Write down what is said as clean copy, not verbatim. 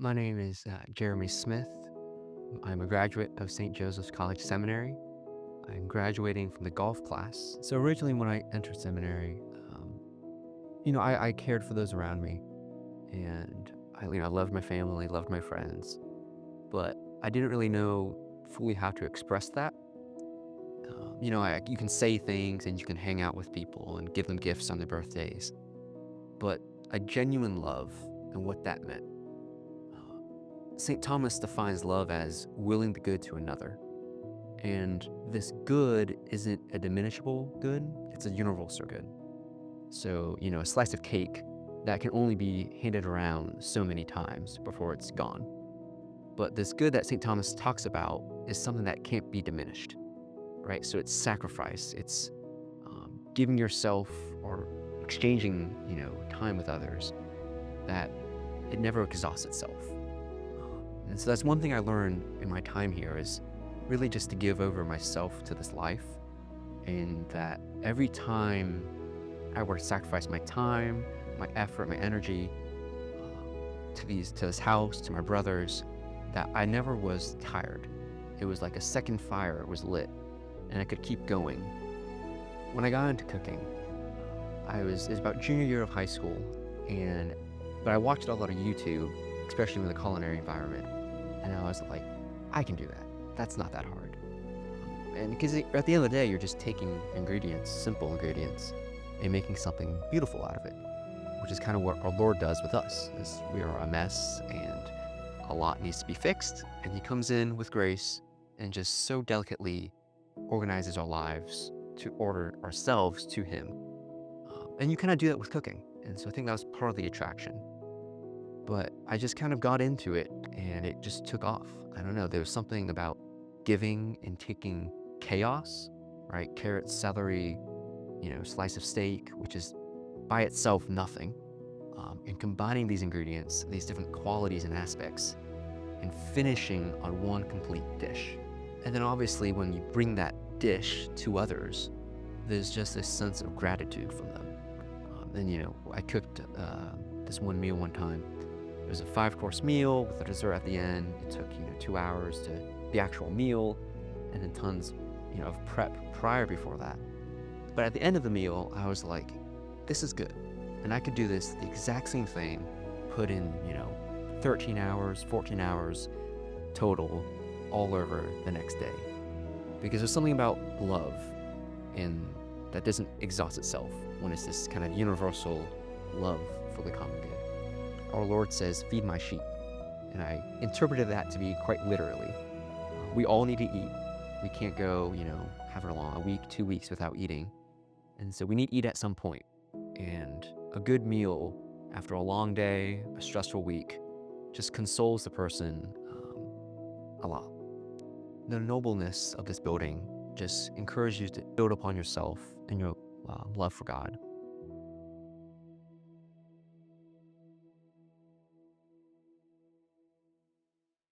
My name is Jeremy Smith. I'm a graduate of St. Joseph's College Seminary. I'm graduating from the golf class. So originally when I entered seminary, I cared for those around me, and I loved my family, loved my friends, but I didn't really know fully how to express that. You can say things and you can hang out with people and give them gifts on their birthdays, but a genuine love and what that meant. St. Thomas defines love as willing the good to another. And this good isn't a diminishable good, it's a universal good. So, a slice of cake that can only be handed around so many times before it's gone. But this good that St. Thomas talks about is something that can't be diminished, right? So it's sacrifice, it's giving yourself or exchanging, time with others, that it never exhausts itself. And so that's one thing I learned in my time here is really just to give over myself to this life, and that every time I were to sacrifice my time, my effort, my energy to this house, to my brothers, that I never was tired. It was like a second fire was lit, and I could keep going. When I got into cooking, it was about junior year of high school, but I watched a lot of YouTube, especially in the culinary environment, and I was like, I can do that. That's not that hard. And because at the end of the day, you're just taking ingredients, simple ingredients, and making something beautiful out of it, which is kind of what our Lord does with us. Is we are a mess and a lot needs to be fixed, and He comes in with grace and just so delicately organizes our lives to order ourselves to Him. And you kind of do that with cooking, and so I think that was part of the attraction. But I just kind of got into it, and it just took off. I don't know, there was something about giving and taking chaos, right? Carrots, celery, slice of steak, which is by itself nothing, and combining these ingredients, these different qualities and aspects, and finishing on one complete dish. And then obviously when you bring that dish to others, there's just this sense of gratitude from them. I cooked this one meal one time. It was a 5-course meal with a dessert at the end. It took 2 hours to the actual meal, and then tons of prep before that. But at the end of the meal, I was like, this is good, and I could do this the exact same thing, put in 13 hours, 14 hours total, all over the next day. Because there's something about love and that doesn't exhaust itself when it's this kind of universal love for the common good. Our Lord says, feed my sheep. And I interpreted that to be quite literally. We all need to eat. We can't go, have a week, 2 weeks without eating. And so we need to eat at some point. And a good meal after a long day, a stressful week, just consoles the person a lot. The nobleness of this building just encourages you to build upon yourself and your love for God.